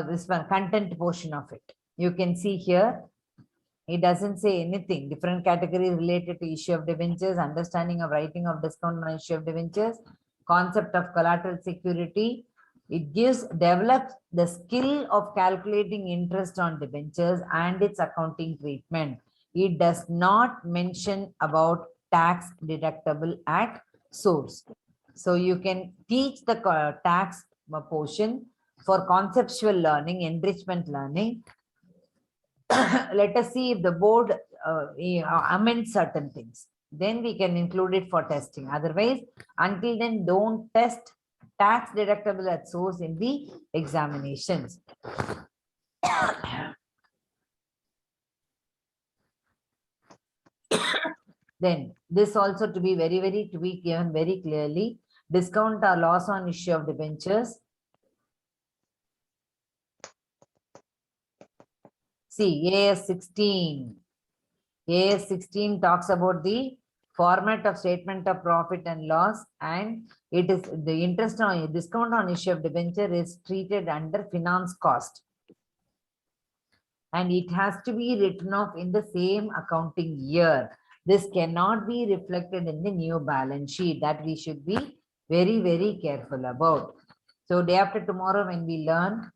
this one content portion of it. You can see here, it doesn't say anything. Different categories related to issue of debentures, understanding of writing of discount on issue of debentures, concept of collateral security. It develops the skill of calculating interest on debentures and its accounting treatment. It does not mention about tax deductible at source. So you can teach the tax portion for conceptual learning, enrichment learning. Let us see if the board amends certain things. Then we can include it for testing. Otherwise, until then, don't test tax deductible at source in the examinations. Then this also to be given very clearly. Discount or loss on issue of debentures. See, AS 16. AS 16 talks about the format of statement of profit and loss, and it is the interest on discount on issue of debenture is treated under finance cost. And it has to be written off in the same accounting year. This cannot be reflected in the new balance sheet. That we should be very, very careful about. So day after tomorrow, when we learn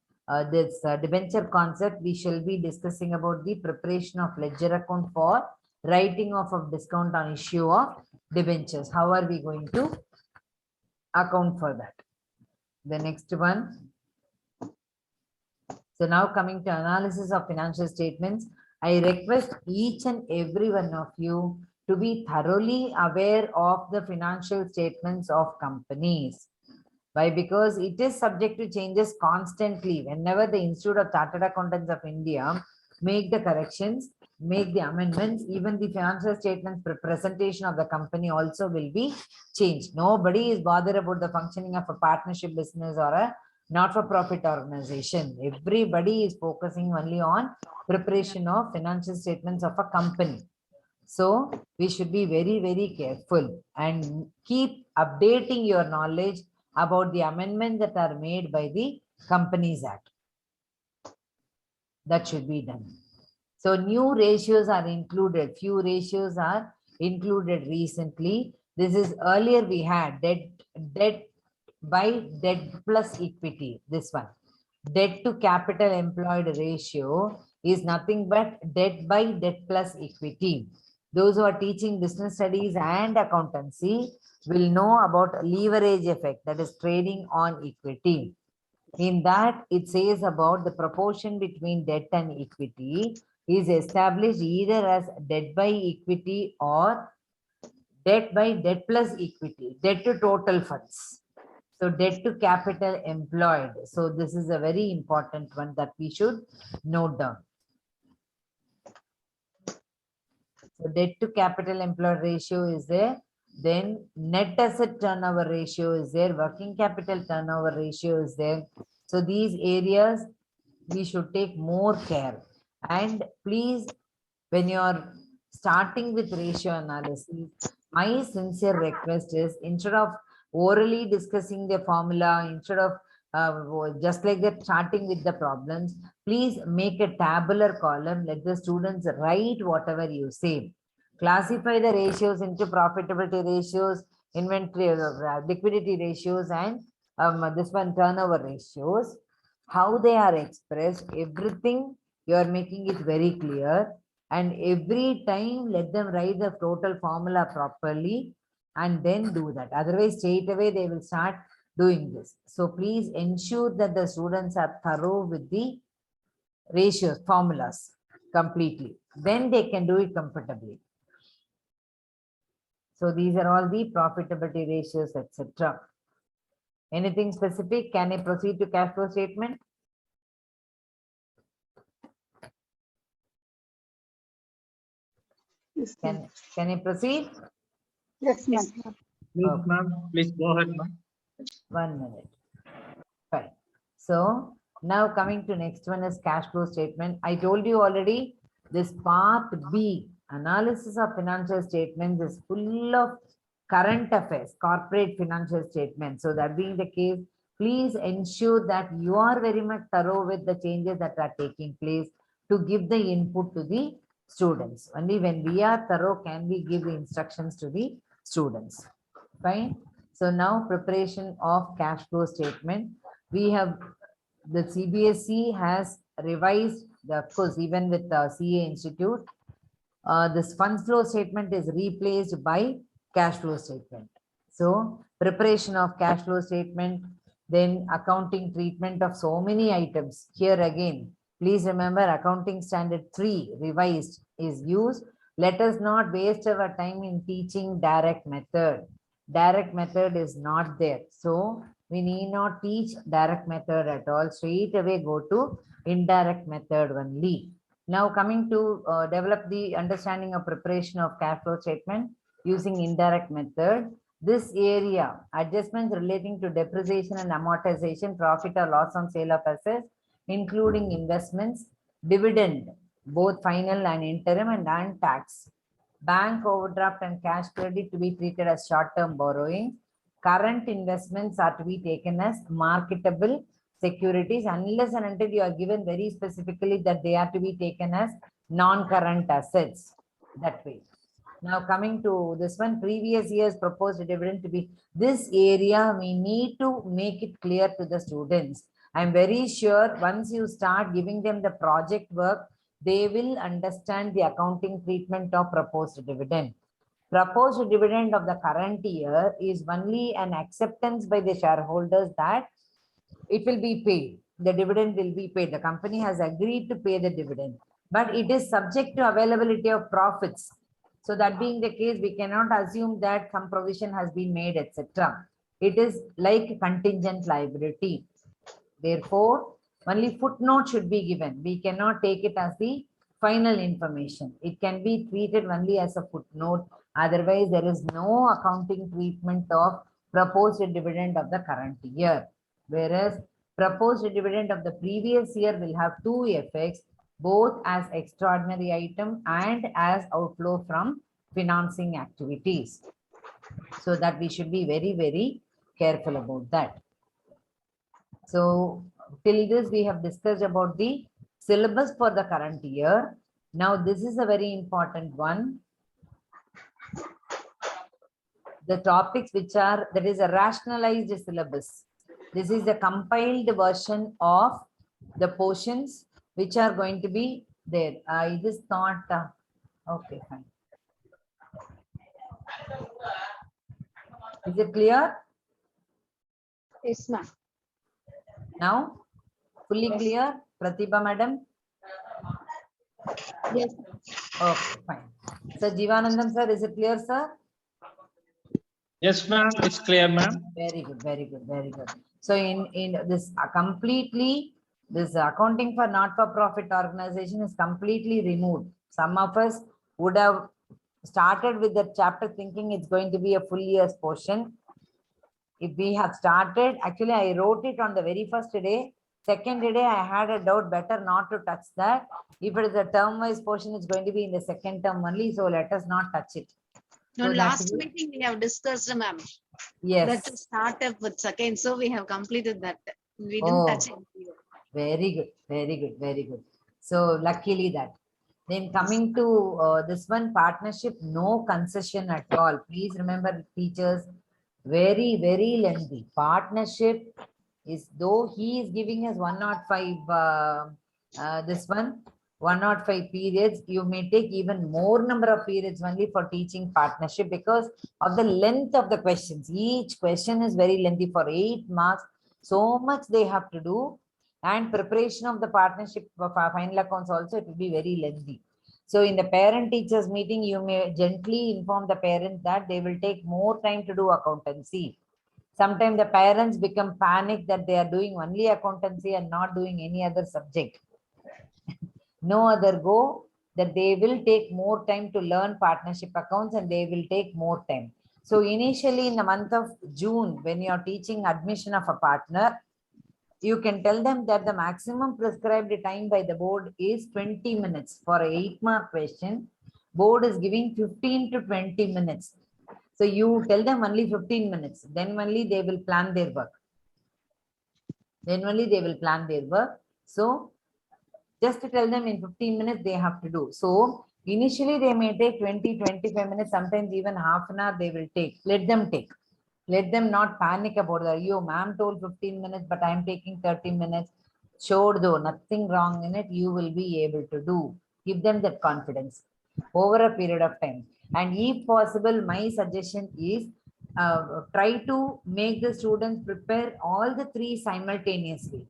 this debenture concept, we shall be discussing about the preparation of ledger account for writing off of discount on issue of debentures. How are we going to account for that? The next one. So now coming to analysis of financial statements, I request each and every one of you to be thoroughly aware of the financial statements of companies. Why? Because it is subject to changes constantly. Whenever the Institute of Chartered Accountants of India make the corrections, make the amendments, even the financial statements presentation of the company also will be changed. Nobody is bothered about the functioning of a partnership business or a not-for-profit organization. Everybody is focusing only on preparation of financial statements of a company. So we should be very, very careful and keep updating your knowledge about the amendments that are made by the Companies Act. That should be done. So new ratios are included. Few ratios are included recently. This is earlier we had debt by debt plus equity. This one. Debt to capital employed ratio is nothing but debt by debt plus equity. Those who are teaching business studies and accountancy will know about leverage effect, that is trading on equity. In that, it says about the proportion between debt and equity is established either as debt by equity or debt by debt plus equity, debt to total funds. So debt to capital employed. So this is a very important one that we should note down. So debt to capital employed ratio is there. Then net asset turnover ratio is there. Working capital turnover ratio is there. So these areas we should take more care. And please, when you are starting with ratio analysis, my sincere request is instead of orally discussing the formula, instead of just like that starting with the problems, please make a tabular column. Let the students write whatever you say. Classify the ratios into profitability ratios, inventory, liquidity ratios, and this one turnover ratios. How they are expressed, everything you are making it very clear. And every time let them write the total formula properly and then do that. Otherwise, straight away they will start doing this. So please ensure that the students are thorough with the ratios, formulas completely. Then they can do it comfortably. So these are all the profitability ratios, etc. Anything specific? Can I proceed to cash flow statement? Yes, Can I proceed? yes, ma'am. Please, Okay. ma'am, please go ahead, ma'am. 1 minute. Fine. So now coming to next one is cash flow statement. I told you already, this part B, analysis of financial statements, is full of current affairs, corporate financial statements. So that being the case, please ensure that you are very much thorough with the changes that are taking place to give the input to the students. Only when we are thorough can we give the instructions to the students. Fine. So now preparation of cash flow statement. We have, the CBSE has revised, of course, even with the CA Institute, this funds flow statement is replaced by cash flow statement. So preparation of cash flow statement, then accounting treatment of so many items. Here again, please remember accounting standard 3 revised is used. Let us not waste our time in teaching direct method. Direct method is not there. So we need not teach direct method at all. Straight away go to indirect method only. Now coming to develop the understanding of preparation of cash flow statement using indirect method. This area, adjustments relating to depreciation and amortization, profit or loss on sale of assets, including investments, dividend, both final and interim, and tax. Bank overdraft and cash credit to be treated as short-term borrowing. Current investments are to be taken as marketable securities unless and until you are given very specifically that they are to be taken as non-current assets. That way. Now coming to this one, previous year's proposed dividend to be, this area we need to make it clear to the students. I'm very sure once you start giving them the project work, they will understand the accounting treatment of proposed dividend. Proposed dividend of the current year is only an acceptance by the shareholders that it will be paid. The dividend will be paid. The company has agreed to pay the dividend, but it is subject to availability of profits. So that being the case, we cannot assume that some provision has been made, etc. It is like contingent liability. Therefore, only footnote should be given. We cannot take it as the final information. It can be treated only as a footnote. Otherwise, there is no accounting treatment of proposed dividend of the current year. Whereas proposed dividend of the previous year will have two effects, both as extraordinary item and as outflow from financing activities. So that we should be very, very careful about that. So till this we have discussed about the syllabus for the current year. Now, this is a very important one. The topics which are, that is a rationalized syllabus. This is a compiled version of the portions which are going to be there. I just thought, okay, fine. Is it clear? Yes, ma'am. Now, fully Yes. clear, Pratibha madam? Yes. Okay, fine. So, Jivanandam sir, is it clear, sir? Yes, ma'am. It's clear, ma'am. Very good, very good, very good. So, in this completely, this accounting for not-for-profit organization is completely removed. Some of us would have started with the chapter thinking it's going to be a full year's portion. If we have started, actually, I wrote it on the very first day. Second day, I had a doubt, better not to touch that. If it is a term-wise portion, it's going to be in the second term only. So let us not touch it. No, So last that meeting we have discussed, ma'am. yes. That to start up with second, so we have completed that. We didn't touch it. Very good, very good, very good. So luckily that. Then coming to this one, partnership, no concession at all. Please remember, teachers, very, very lengthy. Partnership is, though he is giving us 105, this one, 105 periods, you may take even more number of periods only for teaching partnership because of the length of the questions. Each question is very lengthy for 8 marks. So much they have to do. And preparation of the partnership for final accounts also, it will be very lengthy. So in the parent teachers meeting, you may gently inform the parents that they will take more time to do accountancy. Sometimes the parents become panicked that they are doing only accountancy and not doing any other subject. No other go, that they will take more time to learn partnership accounts and they will take more time. So initially in the month of June, when you are teaching admission of a partner, you can tell them that the maximum prescribed time by the board is 20 minutes. For an 8-mark question, board is giving 15 to 20 minutes. So you tell them only 15 minutes, then only they will plan their work. Then only they will plan their work. So just to tell them in 15 minutes they have to do. So initially they may take 20, 25 minutes, sometimes even half an hour they will take. Let them take. Let them not panic about that. Yo, ma'am told 15 minutes, but I'm taking 30 minutes. Sure, though, nothing wrong in it. You will be able to do. Give them that confidence over a period of time. And if possible, my suggestion is try to make the students prepare all the 3 simultaneously.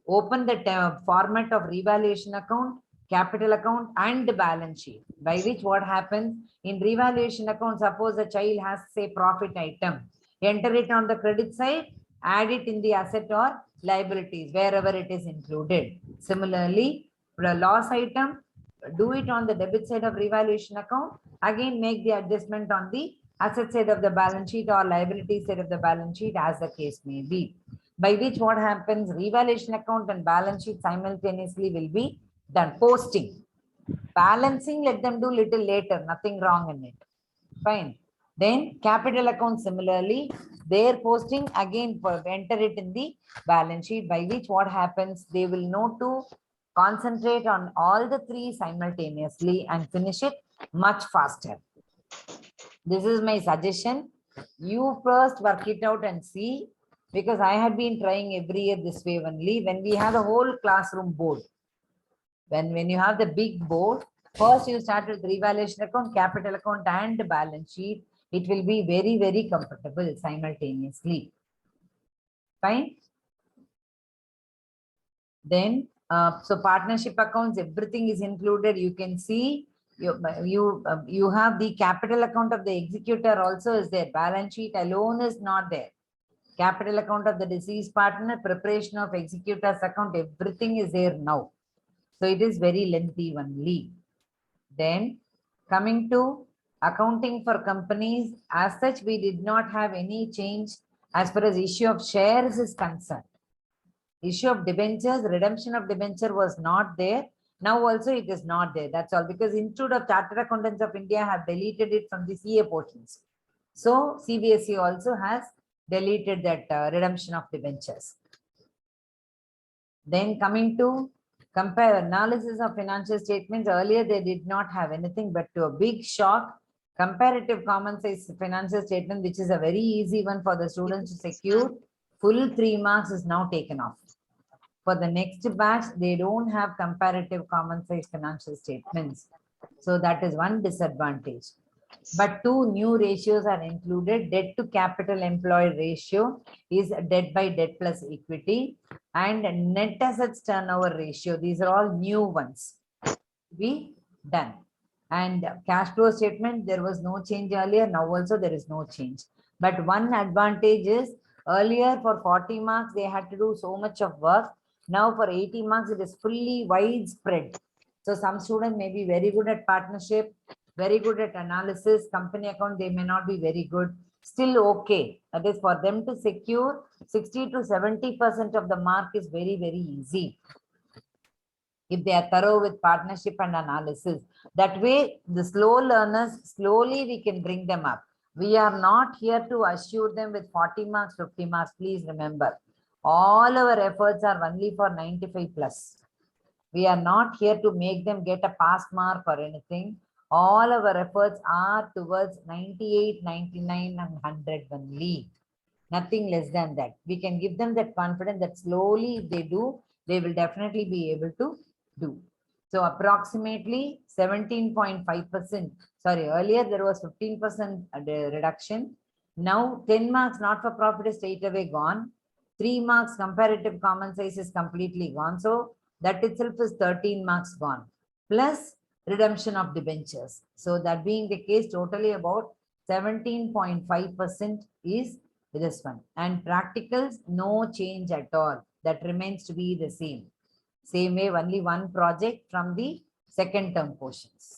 Open the format of revaluation account, capital account, and the balance sheet. By which what happens in revaluation account, suppose a child has say profit item, enter it on the credit side, add it in the asset or liabilities, wherever it is included. Similarly, the loss item, do it on the debit side of revaluation account, again make the adjustment on the asset side of the balance sheet or liability side of the balance sheet, as the case may be. By which what happens, revaluation account and balance sheet simultaneously will be done. Posting, balancing, let them do little later, nothing wrong in it. Fine. Then capital account, similarly, their posting again enter it in the balance sheet, by which what happens, they will know to concentrate on all the 3 simultaneously and finish it much faster. This is my suggestion. You first work it out and see, because I had been trying every year this way only. When we have the whole classroom board, when you have the big board, first you start with revaluation account, capital account, and balance sheet. It will be very, very comfortable simultaneously. Fine. Then, so partnership accounts, everything is included. You can see you have the capital account of the executor also is there. Balance sheet alone is not there. Capital account of the deceased partner, preparation of executor's account, everything is there now. So it is very lengthy only. Then coming to accounting for companies, as such, we did not have any change as far as issue of shares is concerned. Issue of debentures, redemption of debenture was not there. Now also it is not there. That's all, because Institute of Chartered Accountants of India have deleted it from the CA portions. So CBSE also has deleted that redemption of debentures. Then coming to Compare analysis of financial statements. Earlier, they did not have anything, but to a big shock, comparative common size financial statement, which is a very easy one for the students to secure, full 3 marks is now taken off. For the next batch, they don't have comparative common size financial statements. So that is one disadvantage. But 2 new ratios are included. Debt to capital employed ratio is debt by debt plus equity, and net assets turnover ratio. These are all new ones be done. And cash flow statement, there was no change earlier. Now also there is no change. But one advantage is earlier for 40 marks, they had to do so much of work. Now for 80 marks, it is fully widespread. So some students may be very good at partnership, very good at analysis, company account, they may not be very good. Still okay. That is for them to secure 60 to 70% of the mark is very, very easy. If they are thorough with partnership and analysis. That way, the slow learners, slowly we can bring them up. We are not here to assure them with 40 marks, 50 marks. Please remember, all our efforts are only for 95 plus. We are not here to make them get a pass mark or anything. All our efforts are towards 98, 99 and 100 only. Nothing less than that. We can give them that confidence that slowly if they do, they will definitely be able to do. So approximately 17.5%. Sorry, earlier there was 15% reduction. Now 10 marks not for profit is straight away gone. 3 marks comparative common size is completely gone. So that itself is 13 marks gone. Plus redemption of debentures. So that being the case, totally about 17.5% is this one. And practicals, no change at all. That remains to be the same. Same way, only one project from the second term portions.